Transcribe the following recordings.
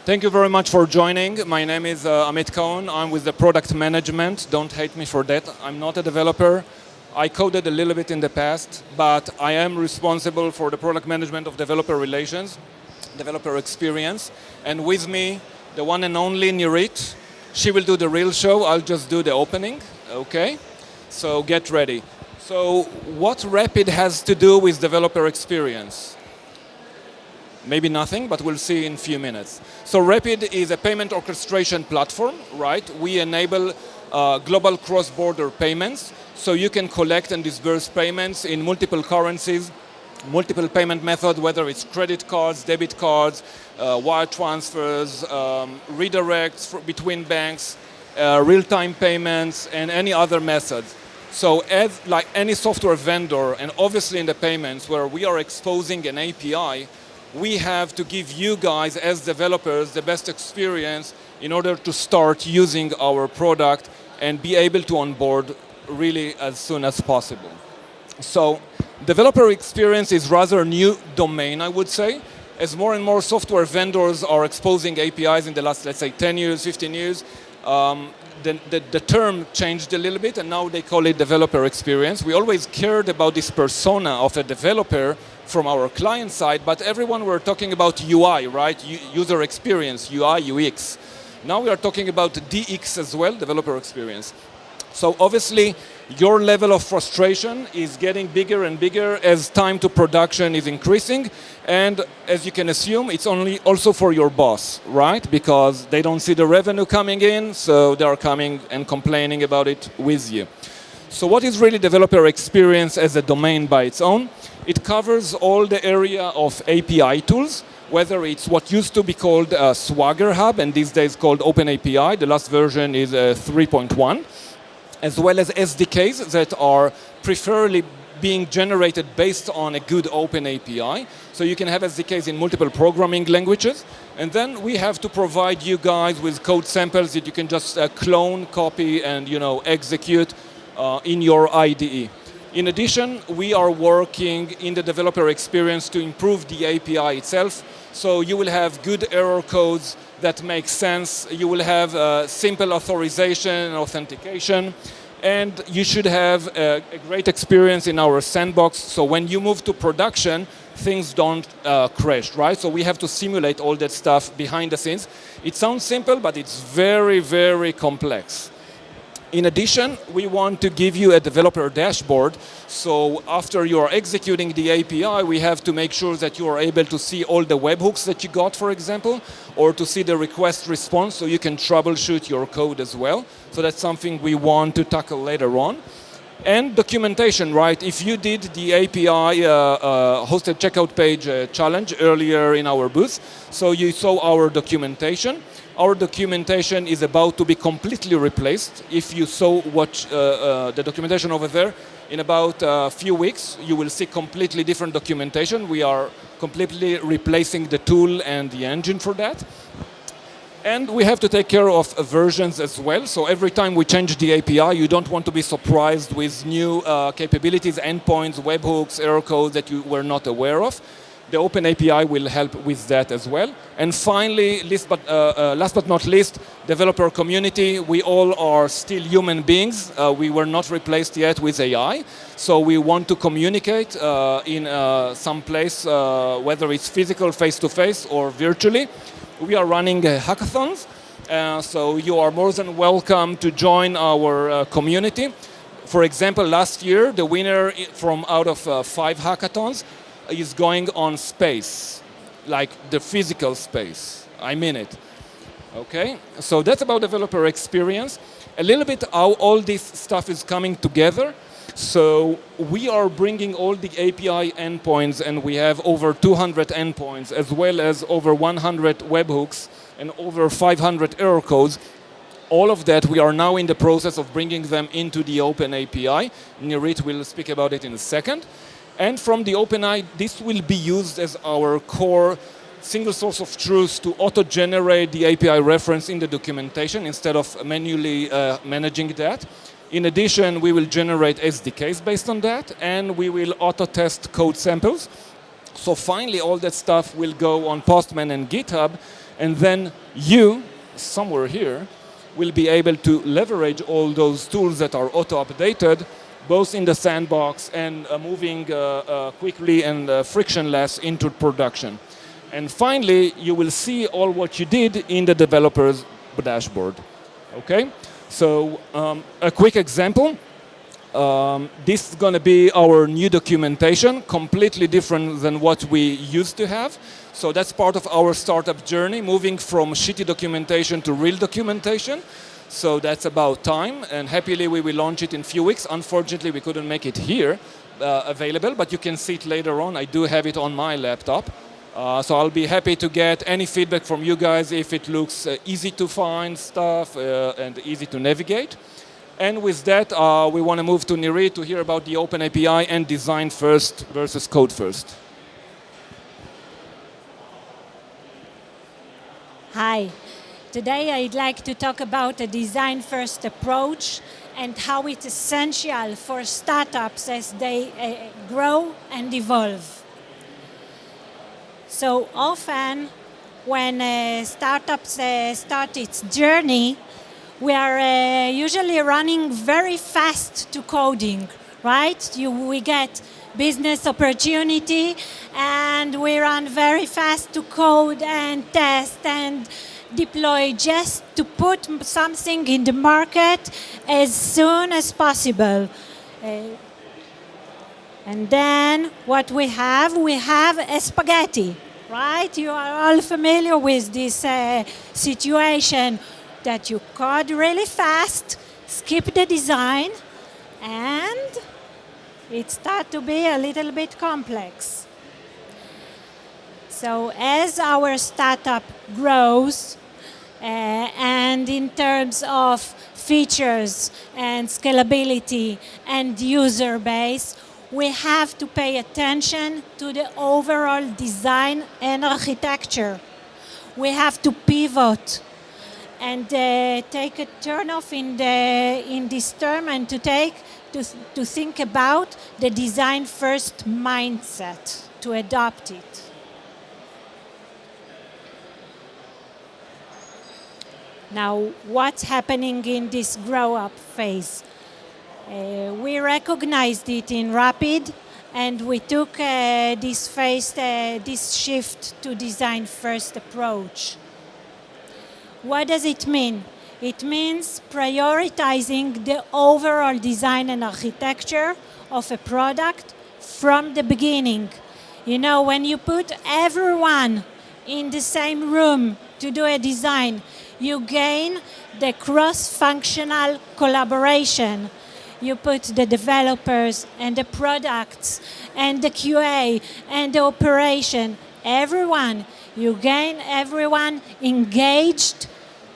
Thank you very much for joining. My name is Amit Cohen. I'm with the product management. Don't hate me for that. I'm not a developer. I coded a little bit in the past, but I am responsible for the product management of developer relations, developer experience. And with me, the one and only Nirit. She will do the real show. I'll just do the opening. Okay? So get ready. So what Rapyd has to do with developer experience? Maybe nothing, but we'll see in a few minutes. So Rapyd is a payment orchestration platform, right? We enable global cross-border payments, so you can collect and disburse payments in multiple currencies, multiple payment methods, whether it's credit cards, debit cards, wire transfers, redirects between banks, real-time payments, and any other methods. So as like any software vendor, and obviously in the payments where we are exposing an API, we have to give you guys as developers the best experience in order to start using our product and be able to onboard really as soon as possible. So developer experience is rather a new domain, I would say, as more and more software vendors are exposing APIs in the last, let's say, 10 years, 15 years. The term changed a little bit, and now they call it developer experience. We always cared about this persona of a developer from our client side, but everyone were talking about UI, right? User experience, UI, UX. Now we are talking about DX as well, developer experience. So obviously, your level of frustration is getting bigger and bigger as time to production is increasing. And as you can assume, it's only also for your boss, right? Because they don't see the revenue coming in, so they are coming and complaining about it with you. So what is really developer experience as a domain by its own? It covers all the area of API tools, whether it's what used to be called Swagger Hub, and these days called OpenAPI. The last version is 3.1. As well as SDKs that are preferably being generated based on a good open API. So you can have SDKs in multiple programming languages. And then we have to provide you guys with code samples that you can just clone, copy, and execute in your IDE. In addition, we are working in the developer experience to improve the API itself. So you will have good error codes that make sense. You will have simple authorization and authentication. And you should have a great experience in our sandbox. So when you move to production, things don't crash, right? So we have to simulate all that stuff behind the scenes. It sounds simple, but it's very, very complex. In addition, we want to give you a developer dashboard. So after you are executing the API, we have to make sure that you are able to see all the webhooks that you got, for example, or to see the request response so you can troubleshoot your code as well. So that's something we want to tackle later on. And documentation, right? If you did the API hosted checkout page challenge earlier in our booth, so you saw our documentation. Our documentation is about to be completely replaced. If you saw the documentation over there, in about a few weeks, you will see completely different documentation. We are completely replacing the tool and the engine for that. And we have to take care of versions as well. So every time we change the API, you don't want to be surprised with new capabilities, endpoints, webhooks, error codes that you were not aware of. The OpenAPI will help with that as well. And finally, last but not least, developer community. We all are still human beings. We were not replaced yet with AI. So we want to communicate in some place, whether it's physical, face-to-face, or virtually. We are running hackathons. So you are more than welcome to join our community. For example, last year, the winner from out of 5 hackathons is going on space, like the physical space. I mean it. Okay? So that's about developer experience. A little bit how all this stuff is coming together. So we are bringing all the API endpoints, and we have over 200 endpoints, as well as over 100 webhooks and over 500 error codes. All of that, we are now in the process of bringing them into the OpenAPI. Nirit will speak about it in a second. And from the OpenAPI, this will be used as our core single source of truth to auto-generate the API reference in the documentation instead of manually managing that. In addition, we will generate SDKs based on that, and we will auto-test code samples. So finally, all that stuff will go on Postman and GitHub, And then you, somewhere here, will be able to leverage all those tools that are auto-updated, both in the sandbox and moving quickly and frictionless into production. And finally, you will see all what you did in the developer's dashboard. Okay? So a quick example. This is going to be our new documentation, completely different than what we used to have. So that's part of our startup journey, moving from shitty documentation to real documentation. So that's about time, and happily we will launch it in a few weeks. Unfortunately, we couldn't make it here available, but you can see it later on. I do have it on my laptop. So I'll be happy to get any feedback from you guys if it looks easy to find stuff and easy to navigate. And with that, we want to move to Nirit to hear about the OpenAPI and design first versus code first. Hi. Today I'd like to talk about a design-first approach and how it's essential for startups as they grow and evolve. So often when startups start its journey, we are usually running very fast to coding, right? We get business opportunity and we run very fast to code and test and deploy just to put something in the market as soon as possible. And then what we have a spaghetti, right? You are all familiar with this situation that you code really fast, skip the design, and it starts to be a little bit complex. So as our startup grows, and in terms of features and scalability and user base, we have to pay attention to the overall design and architecture. We have to pivot and take a turn-off in this term and to think about the design-first mindset, to adopt it. Now, what's happening in this grow-up phase? We recognized it in Rapyd, and we took this phase, this shift to design-first approach. What does it mean? It means prioritizing the overall design and architecture of a product from the beginning. You know, when you put everyone in the same room to do a design, you gain the cross-functional collaboration. You put the developers and the products and the QA and the operation, everyone. You gain everyone engaged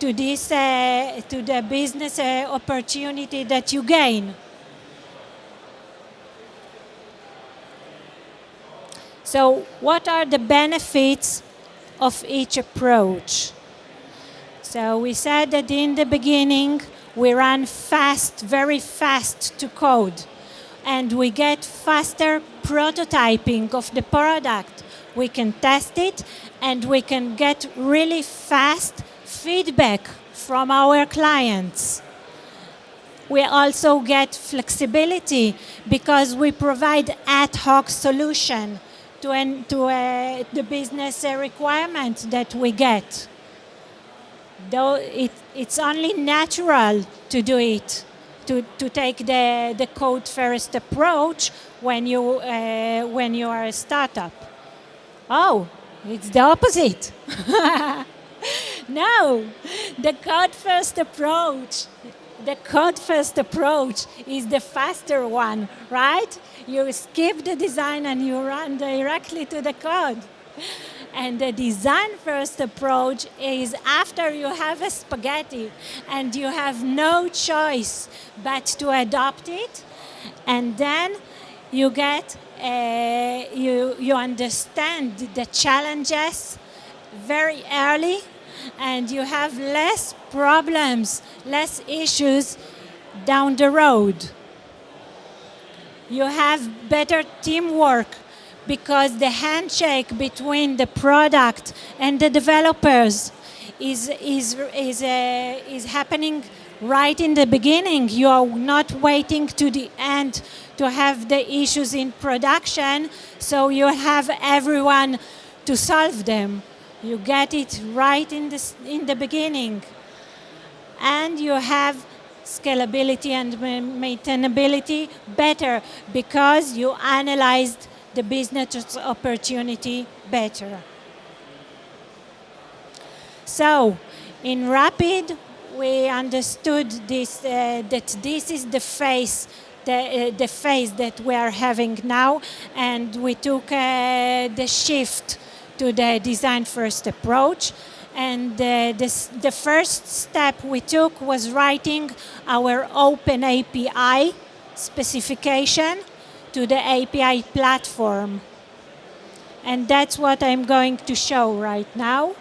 to this, to the business opportunity that you gain. So, what are the benefits of each approach? So we said that in the beginning, we run fast, very fast to code. And we get faster prototyping of the product. We can test it, and we can get really fast feedback from our clients. We also get flexibility because we provide ad hoc solution to the business requirements that we get. Though it's only natural to do it, to take the code-first approach when you are a startup. Oh, it's the opposite. No, the code-first approach is the faster one, right? You skip the design and you run directly to the code. And the design-first approach is after you have a spaghetti and you have no choice but to adopt it, and then you get you understand the challenges very early, and you have less problems, less issues down the road. You have better teamwork because the handshake between the product and the developers is happening right in the beginning. You are not waiting to the end to have the issues in production, so you have everyone to solve them. You get it right in the beginning. And you have scalability and maintainability better because you analyzed the business opportunity better. So, in Rapyd, we understood this, that this is the phase that we are having now, and we took the shift to the design-first approach. And the first step we took was writing our OpenAPI specification to the API platform. And that's what I'm going to show right now.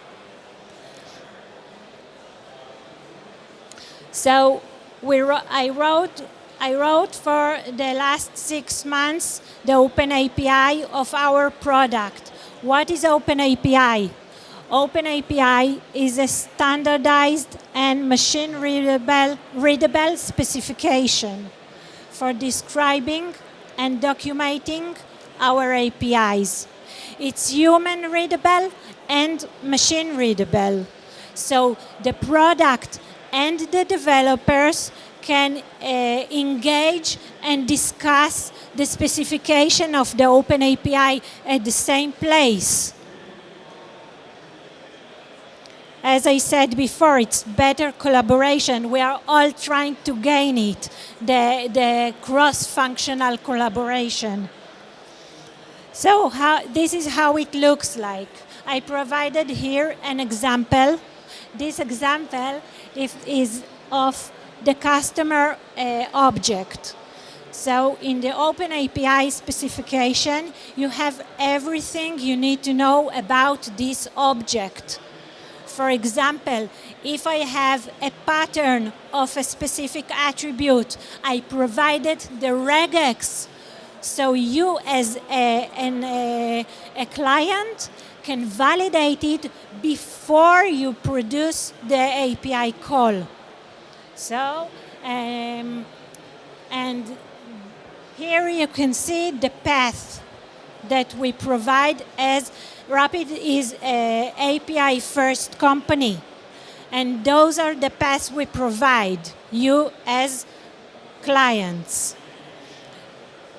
So I wrote for the last 6 months the OpenAPI of our product. What is OpenAPI? OpenAPI is a standardized and machine-readable specification for describing and documenting our APIs. It's human-readable and machine-readable. So the product and the developers can engage and discuss the specification of the OpenAPI at the same place. As I said before, it's better collaboration. We are all trying to gain it, the cross-functional collaboration. So this is how it looks like. I provided here an example. This example is of the customer object. So in the OpenAPI specification, you have everything you need to know about this object. For example, if I have a pattern of a specific attribute, I provided the regex. So you as a client can validate it before you produce the API call. So, and here you can see the path that we provide, as Rapyd is an API first company. And those are the paths we provide you as clients.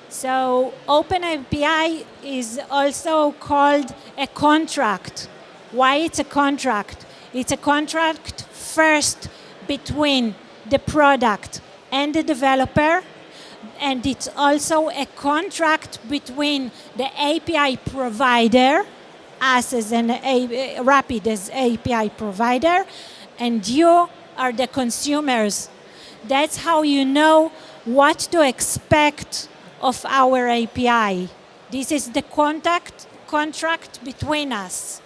So OpenAPI is also called a contract. Why it's a contract? It's a contract first between the product and the developer, and it's also a contract between the API provider, us as Rapyd as API provider, and you are the consumers. That's how you know what to expect of our API. This is the contract between us.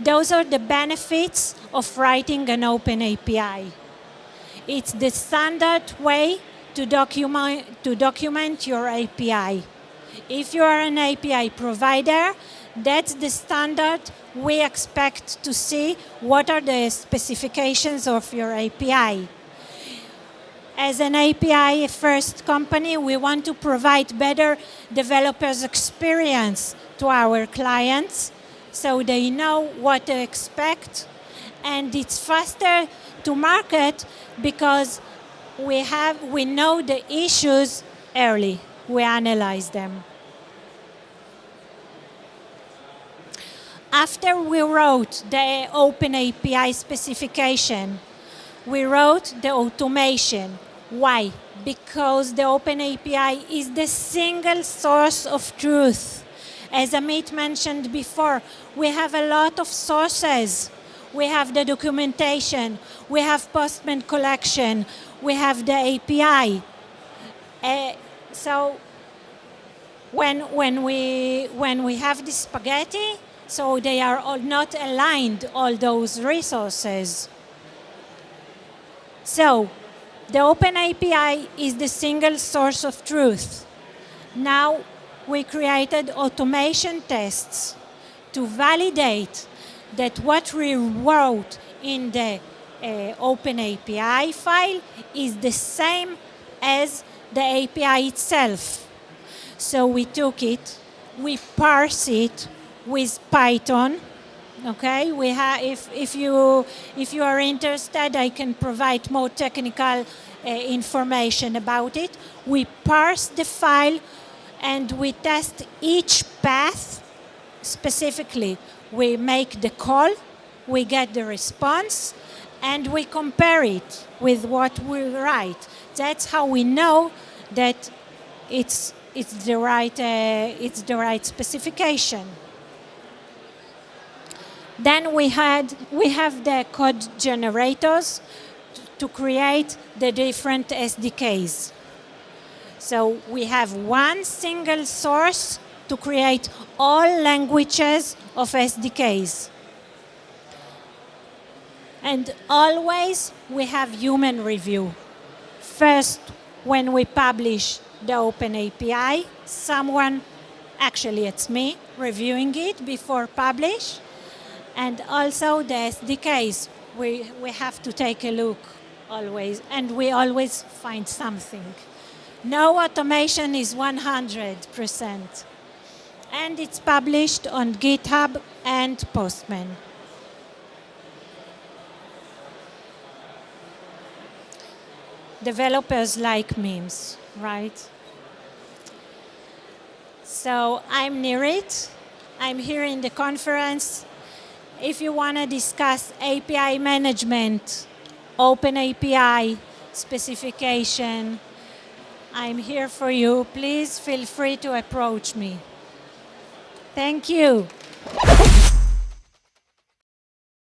Those are the benefits of writing an OpenAPI. It's the standard way to document your API. If you are an API provider, that's the standard we expect to see. What are the specifications of your API? As an API first company, we want to provide better developers' experience to our clients so they know what to expect, and it's faster to market because we know the issues early. We analyze them. After we wrote the OpenAPI specification, we wrote the automation. Why? Because the OpenAPI is the single source of truth. As Amit mentioned before, we have a lot of sources. We have the documentation, we have Postman collection, we have the API. So when we have the spaghetti, so they are all not aligned, all those resources. So The OpenAPI is the single source of truth. Now we created automation tests to validate that what we wrote in the OpenAPI file is the same as the API itself. So we took it, we parse it with Python. Okay, if you are interested, I can provide more technical information about it. We parse the file and we test each path specifically. We make the call, we get the response, and we compare it with what we write. That's how we know that it's the right specification. Then we have the code generators to create the different SDKs. So we have one single source to create all languages of SDKs. And always we have human review. First, when we publish the OpenAPI, someone, actually it's me, reviewing it before publish. And also the SDKs, we have to take a look always, and we always find something. No automation is 100%. And it's published on GitHub and Postman. Developers like memes, right? So I'm Nirit. I'm here in the conference. If you want to discuss API management, OpenAPI specification, I'm here for you. Please feel free to approach me. Thank you.